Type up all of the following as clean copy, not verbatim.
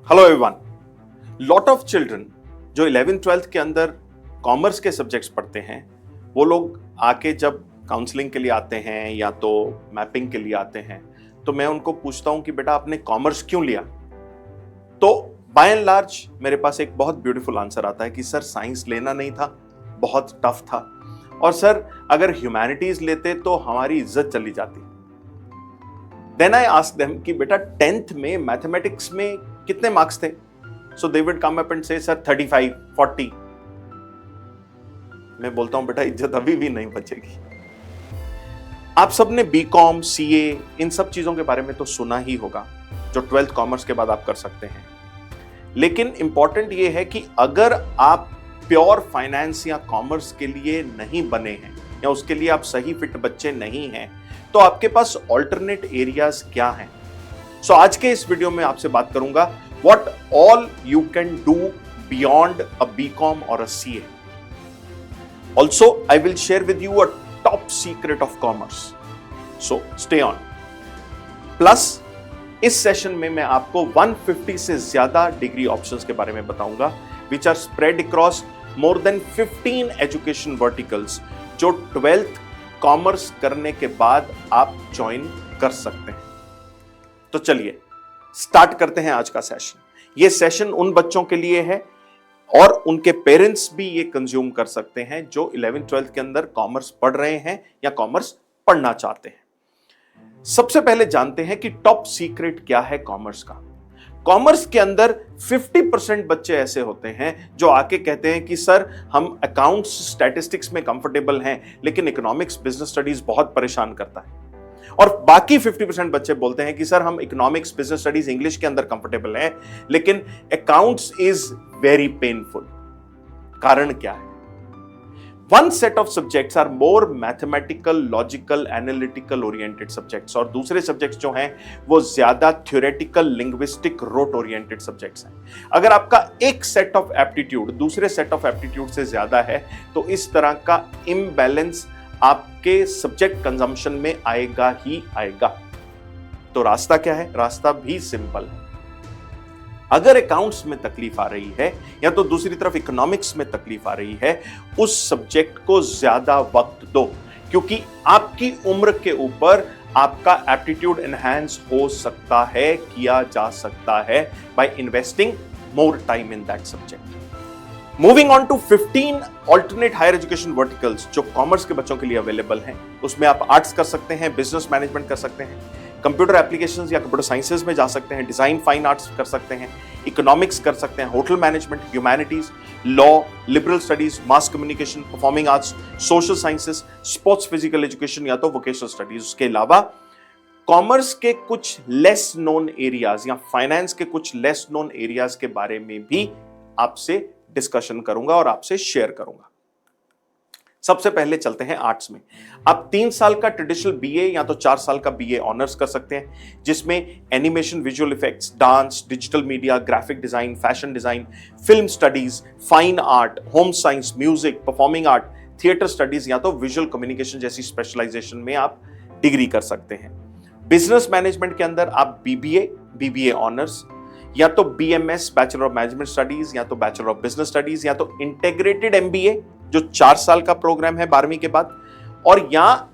Hello everyone. Lot of children जो 11th-12th के अंदर कॉमर्स के सब्जेक्ट्स पढ़ते हैं, वो लोग आके जब काउंसलिंग के लिए आते हैं या तो मैपिंग के लिए आते हैं, तो मैं उनको पूछता हूं कि बेटा आपने कॉमर्स क्यों लिया। तो बाय एंड लार्ज मेरे पास एक बहुत ब्यूटीफुल आंसर आता है कि सर साइंस लेना नहीं था, बहुत टफ था, और सर अगर ह्यूमैनिटीज लेते तो हमारी इज्जत चली जाती। देन आई आस्क देम कि बेटा 10th में मैथमेटिक्स में कितने मार्क्स थे? So they would come up and say sir 35, 40। मैं बोलता हूं बेटा इज्जत अभी भी नहीं बचेगी। आप सबने बीकॉम, सीए इन सब चीजों के बारे में तो सुना ही होगा, जो 12th कॉमर्स के बाद आप कर सकते हैं। लेकिन इंपॉर्टेंट ये है कि अगर आप प्योर फाइनेंस या कॉमर्स के लिए नहीं बने हैं या उसके लिए आप सही फिट बच्चे नहीं हैं, तो आपके पास ऑल्टरनेट एरियाज क्या हैं? सो आज के इस वीडियो में आपसे बात करूंगा what all you can do beyond a BCom और a CA. Also I will share with you a top secret of commerce, so stay on. Plus इस सेशन में मैं आपको 150 से ज्यादा डिग्री ऑप्शंस के बारे में बताऊंगा, which are spread across more than 15 education verticals, जो 12th कॉमर्स करने के बाद आप ज्वाइन कर सकते हैं। तो चलिए स्टार्ट करते हैं आज का सेशन। यह सेशन उन बच्चों के लिए है और उनके पेरेंट्स भी ये कंज्यूम कर सकते हैं जो 11th-12th के अंदर कॉमर्स पढ़ रहे हैं या कॉमर्स पढ़ना चाहते हैं। सबसे पहले जानते हैं कि टॉप सीक्रेट क्या है कॉमर्स का। कॉमर्स के अंदर 50% बच्चे ऐसे होते हैं जो आके कहते हैं कि सर हम अकाउंट्स स्टैटिस्टिक्स में कंफर्टेबल हैं, लेकिन इकोनॉमिक्स बिजनेस स्टडीज बहुत परेशान करता है। और बाकी 50% बच्चे बोलते हैं कि सर हम इकोनॉमिक्स बिजनेस स्टडीज इंग्लिश के अंदर कंफर्टेबल हैं, लेकिन अकाउंट्स इज वेरी पेनफुल। कारण क्या है? One set of subjects are more mathematical, logical, analytical oriented subjects, और दूसरे सब्जेक्ट्स जो हैं वो ज्यादा theoretical, linguistic, rote oriented subjects हैं। अगर आपका एक सेट ऑफ एप्टीट्यूड दूसरे सेट ऑफ एप्टीट्यूड से ज्यादा है, तो इस तरह का इम्बैलेंस आपके सब्जेक्ट कंजम्पशन में आएगा ही आएगा। तो रास्ता क्या है? रास्ता भी सिंपल है। अगर अकाउंट्स में तकलीफ आ रही है या तो दूसरी तरफ इकोनॉमिक्स में तकलीफ आ रही है, उस सब्जेक्ट को ज्यादा वक्त दो, क्योंकि आपकी उम्र के ऊपर आपका एप्टीट्यूड एनहांस हो सकता है, किया जा सकता है by investing more time in that subject. Moving on to 15 alternate higher education verticals जो कॉमर्स के बच्चों के लिए अवेलेबल हैं। उसमें आप आर्ट्स कर सकते हैं, बिजनेस मैनेजमेंट कर सकते हैं, कंप्यूटर एप्लीकेशंस या कंप्यूटर साइंसेज में जा सकते हैं, डिजाइन फाइन आर्ट्स कर सकते हैं, इकोनॉमिक्स कर सकते हैं, hotel management, humanities, law, liberal studies, mass communication, performing arts, social sciences, sports, physical education या तो वोकेशनल स्टडीज। उसके अलावा कॉमर्स के कुछ लेस नोन एरियाज या फाइनेंस के कुछ लेस नोन एरियाज के बारे में भी आपसे डिस्कशन करूंगा और आपसे शेयर करूंगा। सबसे पहले चलते हैं आर्ट्स में। आप 3 साल का ट्रेडिशनल बीए या तो 4 साल का बीए ऑनर्स कर सकते हैं, जिसमें animation, visual effects, dance, digital media, graphic design, fashion design, film studies, fine art, home science, music, performing art, theatre studies या तो विजुअल कम्युनिकेशन जैसी स्पेशलाइजेशन में आप डिग्री कर सकते हैं। बिजनेस मैनेजमेंट के अंदर आप बीबीए ऑनर्स या तो BMS, bachelor of management studies, या तो बैचलर ऑफ बिजनेस स्टडीज, या तो इंटीग्रेटेड एमबीए जो 4 साल का प्रोग्राम है 12वीं के बाद, और या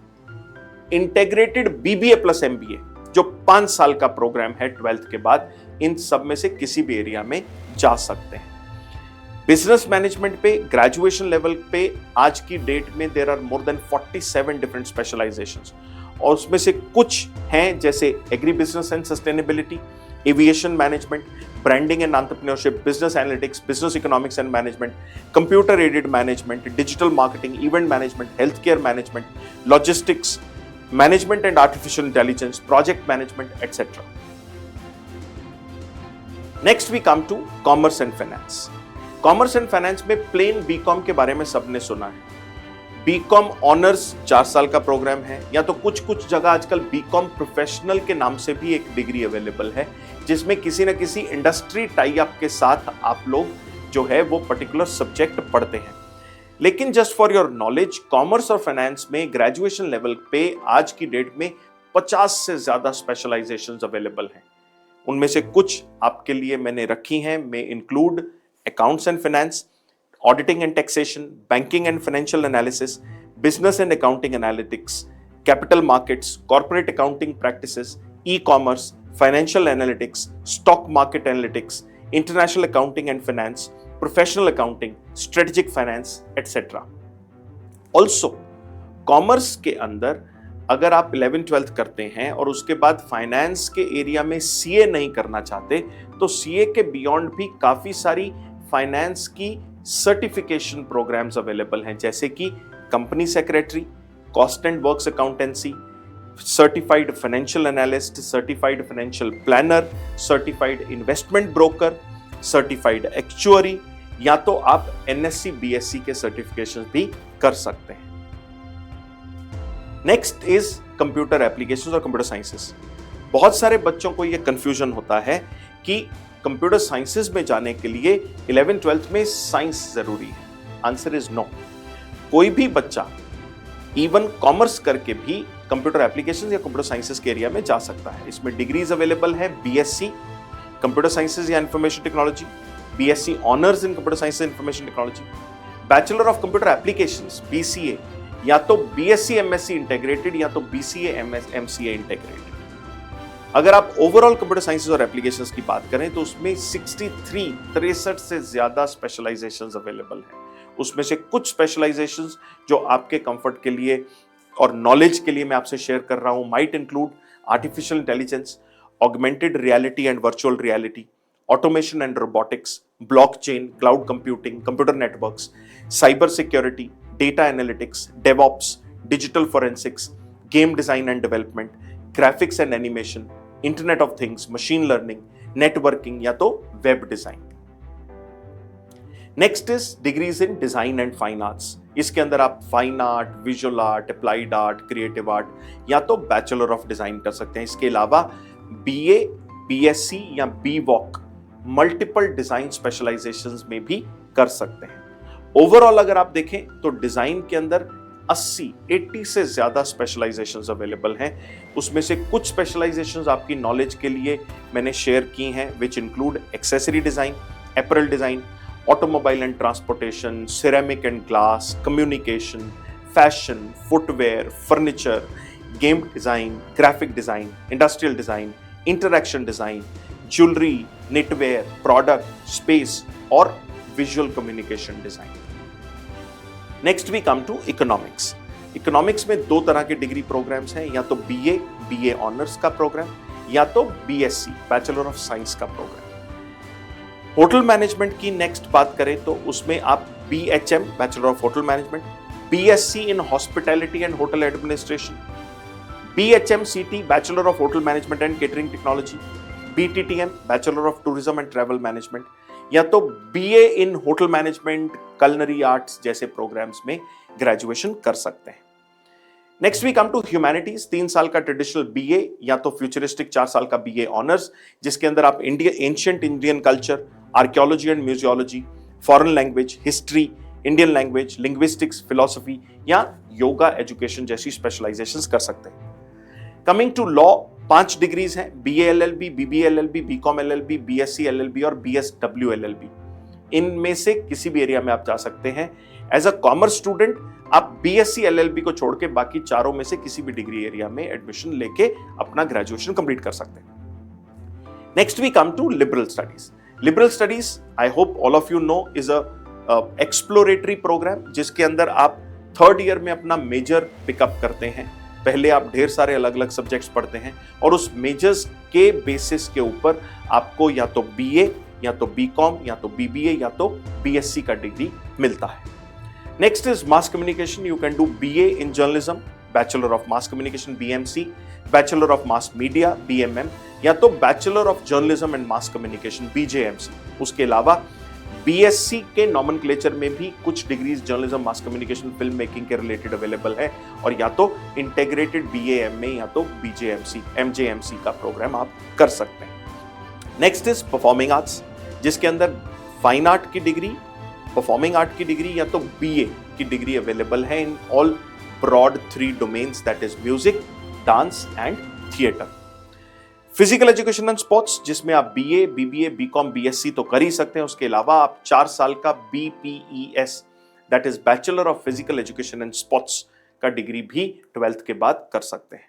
इंटीग्रेटेड बीबीए प्लस एमबीए जो 5 साल का प्रोग्राम है 12th के बाद। इन सब में से किसी भी एरिया में जा सकते हैं। बिजनेस मैनेजमेंट पे ग्रेजुएशन लेवल पे आज की डेट में there are more than 47 different specialisations, और उसमें से कुछ हैं जैसे agri business and sustainability, aviation management, branding and entrepreneurship, business analytics, business economics and management, computer aided management, digital marketing, event management, health care management, logistics management and artificial intelligence, project management etcetera. Next we come to commerce and finance. Commerce and finance में plane BCom के बारे में सबने सुना है। BCom honours 4 साल का programme है, या तो कुछ जगह आजकल बीकॉम प्रोफेशनल के नाम से भी एक डिग्री अवेलेबल है, जिसमें किसी न किसी इंडस्ट्री टाई अप के साथ आप लोग जो है वो पर्टिकुलर सब्जेक्ट पढ़ते हैं। लेकिन just for your knowledge, commerce और फाइनेंस में ग्रेजुएशन लेवल पे आज की डेट में 50 से ज्यादा स्पेशलाइजेशंस अवेलेबल हैं। उनमें से कुछ आपके लिए मैंने रखी हैं, में include accounts and finance, auditing and taxation, banking and financial analysis, business and accounting analytics, capital markets, corporate accounting practices, e commerce, financial analytics, stock market analytics, international accounting and finance, professional accounting, strategic finance etcetera. Also commerce के अंदर अगर आप 11th-12th करते हैं और उसके बाद finance के एरिया में सीए नहीं करना चाहते, तो सीए के बियॉन्ड भी काफी सारी फाइनेंस की सर्टिफिकेशन प्रोग्राम्स अवेलेबल हैं, जैसे कि company secretary, cost and works accountancy, certified financial analyst, certified financial planner, certified investment broker, certified actuary, या तो आप एनएससी बीएससी के सर्टिफिकेशन भी कर सकते हैं। नेक्स्ट इज कंप्यूटर एप्लीकेशंस और कंप्यूटर साइंसेस। बहुत सारे बच्चों को यह कंफ्यूजन होता है कि कंप्यूटर साइंसेस में जाने के लिए 11th-12th में साइंस जरूरी है। Answer is no. कोई भी बच्चा इवन कॉमर्स करके भी कंप्यूटर एप्लीकेशंस या कंप्यूटर साइंसेस के एरिया में जा सकता है। इसमें डिग्रीज अवेलेबल है, बीएससी कंप्यूटर साइंसेस या information technology, BSc honours in computer science and information technology, bachelor of computer applications BCA, या तो बीएससी एमएससी इंटीग्रेटेड या तो बीसीए एमसीए इंटीग्रेटेड। अगर आप ओवरऑल कंप्यूटर साइंसेस और एप्लीकेशंस की बात करें तो उसमें 63 से ज्यादा स्पेशलाइजेशंस अवेलेबल हैं। उसमें से कुछ स्पेशलाइजेशंस जो आपके कंफर्ट के लिए और नॉलेज के लिए मैं आपसे शेयर कर रहा हूं might include artificial intelligence, augmented reality and virtual reality, automation and robotics, blockchain, cloud computing, computer networks, cyber security, data analytics, DevOps, digital forensics, game design and development, graphics and animation, internet of things, machine learning, networking या तो web design. Next is degrees in design and fine arts. इसके अंदर आप fine art, visual art, applied art, creative art या तो bachelor of design कर सकते हैं। इसके अलावा बीए, बीएससी या बीवॉक मल्टीपल डिजाइन स्पेशलाइजेशंस में भी कर सकते हैं। ओवरऑल अगर आप देखें तो डिजाइन के अंदर 80 से ज्यादा स्पेशलाइजेशंस अवेलेबल हैं। उसमें से कुछ स्पेशलाइजेशंस आपकी नॉलेज के लिए मैंने शेयर की हैं, which include accessory design, apparel design, automobile and transportation, ceramic and glass, communication, fashion, footwear, furniture, game design, graphic design, industrial design, interaction design, jewellery, knitwear, product, space और visual communication design. Next we come to economics. Economics में दो तरह के degree programs हैं, या तो BA honours का programme या तो बीएससी बैचलर ऑफ साइंस का प्रोग्राम। होटल मैनेजमेंट की नेक्स्ट बात करें तो उसमें आप BHM bachelor of hotel management, BSc in hospitality and hotel administration, BHMCT bachelor of hotel management and catering technology, BTTM bachelor of tourism and travel management या तो BA in hotel management, culinary arts जैसे programmes में graduation कर सकते हैं। Next we come to humanities. 3 साल का traditional BA या तो फ्यूचरिस्टिक 4 साल का बीए ऑनर्स, जिसके अंदर आप ancient Indian culture, archaeology and museology, foreign language, history, Indian language, linguistics, philosophy या योगा एजुकेशन जैसी स्पेशलाइजेशंस कर सकते हैं। कमिंग टू लॉ, 5 डिग्रीज हैं, BA LLB, BBA LLB, BCom LLB, BSc LLB और बीएसडब्ल्यू एलएलबी। इनमें से किसी भी एरिया में आप जा सकते हैं। एज अ कॉमर्स स्टूडेंट आप बीएससी एलएलबी को छोड़ के बाकी चारों में से किसी भी डिग्री एरिया में एडमिशन लेके अपना ग्रेजुएशन कंप्लीट कर सकते हैं। Next we come to liberal studies. Liberal studies, I hope all of you know, is a exploratory programme जिसके अंदर आप 3rd ईयर में अपना मेजर पिकअप करते हैं। पहले आप ढेर सारे अलग अलग सब्जेक्ट्स पढ़ते हैं और उस मेजर्स के बेसिस के ऊपर आपको या तो बीए या तो बीकॉम या तो बीबीए या तो बीएससी का डिग्री मिलता है। Next is mass communication. You can do BA in journalism, bachelor of mass communication BMC, bachelor of mass media BMM या तो bachelor of journalism and mass communication BJMC. उसके अलावा बीएससी के नॉमेनक्लेचर में भी कुछ degrees journalism, mass communication, film making के related available है और या तो इंटीग्रेटेड बीएएमए या तो बीजेएमसी एमजेएमसी का प्रोग्राम आप कर सकते हैं। नेक्स्ट इज परफॉर्मिंग आर्ट्स, जिसके अंदर फाइन आर्ट की डिग्री, परफॉर्मिंग आर्ट की डिग्री या तो बीए की डिग्री अवेलेबल है in all broad 3 domains, that is music, dance and theatre. Physical education and sports, जिसमें आप बीए, बीबीए, बीकॉम, बीएससी तो कर ही सकते हैं, उसके अलावा आप 4 साल का BPES, that is bachelor of physical education and sports का डिग्री भी 12th के बाद कर सकते हैं।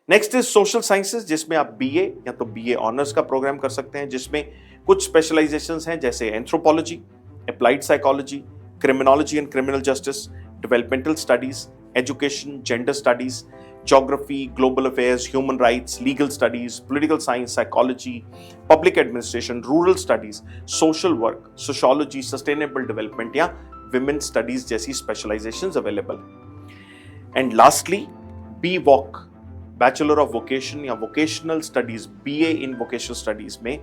नेक्स्ट इज सोशल साइंसेज, जिसमें आप बीए या तो बीए ऑनर्स का प्रोग्राम कर सकते हैं, जिसमें कुछ स्पेशलाइजेशंस हैं जैसे anthropology, applied psychology, criminology and criminal justice, developmental studies, education, gender studies, geography, global affairs, human rights, legal studies, political science, psychology, public administration, rural studies, social work, sociology, sustainable development या women studies जैसी specializations available हैं। And lastly, BVOC, Bachelor of Vocation या Vocational Studies, BA in Vocational Studies में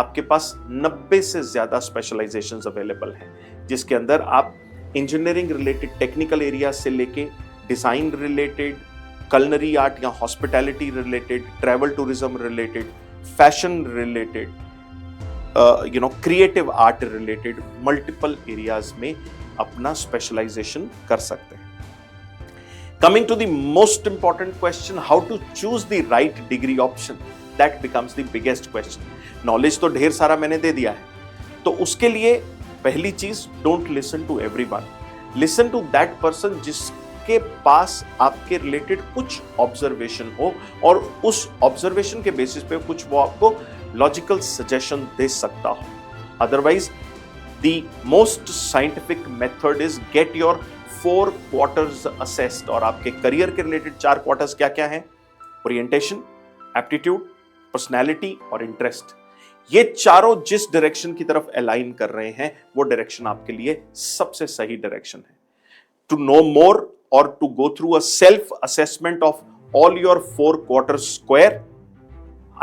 आपके पास 90 से ज्यादा specializations available हैं, जिसके अंदर आप इंजीनियरिंग रिलेटेड टेक्निकल एरिया से लेके डिजाइन रिलेटेड, culinary आर्ट या hospitality related, travel tourism related, fashion related, creative art related multiple areas में अपना स्पेशलाइजेशन कर सकते हैं। Coming to the most important question, how to choose the right degree option, that becomes the biggest question. Knowledge तो ढेर सारा मैंने दे दिया है, तो उसके लिए पहली चीज, don't listen to everyone, listen to that person जिसके पास आपके रिलेटेड कुछ ऑब्जर्वेशन हो और उस ऑब्जर्वेशन के बेसिस पे कुछ वो आपको लॉजिकल सजेशन दे सकता हो। Otherwise the most scientific method is get your 4 quarters assessed, और आपके करियर के रिलेटेड 4 क्वार्टर्स क्या क्या हैं? ओरिएंटेशन, एप्टीट्यूड, पर्सनैलिटी और इंटरेस्ट। ये चारों जिस डायरेक्शन की तरफ अलाइन कर रहे हैं वो डायरेक्शन आपके लिए सबसे सही डायरेक्शन है। To know more or to go through a self assessment of all your 4 quarters square,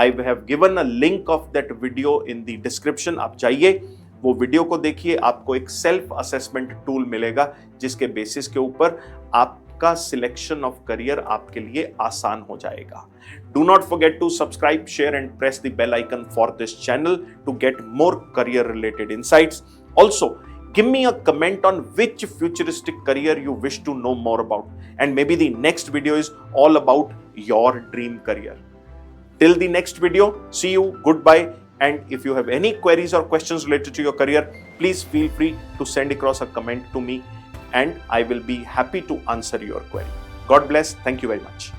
I have given a link of that video in the description। आप जाइए, वो वीडियो को देखिए, आपको एक सेल्फ असेसमेंट टूल मिलेगा जिसके बेसिस के ऊपर आपका सिलेक्शन ऑफ करियर आपके लिए आसान हो जाएगा। Do not forget to subscribe, share and press the bell icon for this channel to get more career related insights. Also, give me a comment on which futuristic career you wish to know more about, and maybe the next video is all about your dream career. Till the next video, see you, goodbye, and if you have any queries or questions related to your career, please feel free to send across a comment to me and I will be happy to answer your query. God bless. Thank you very much.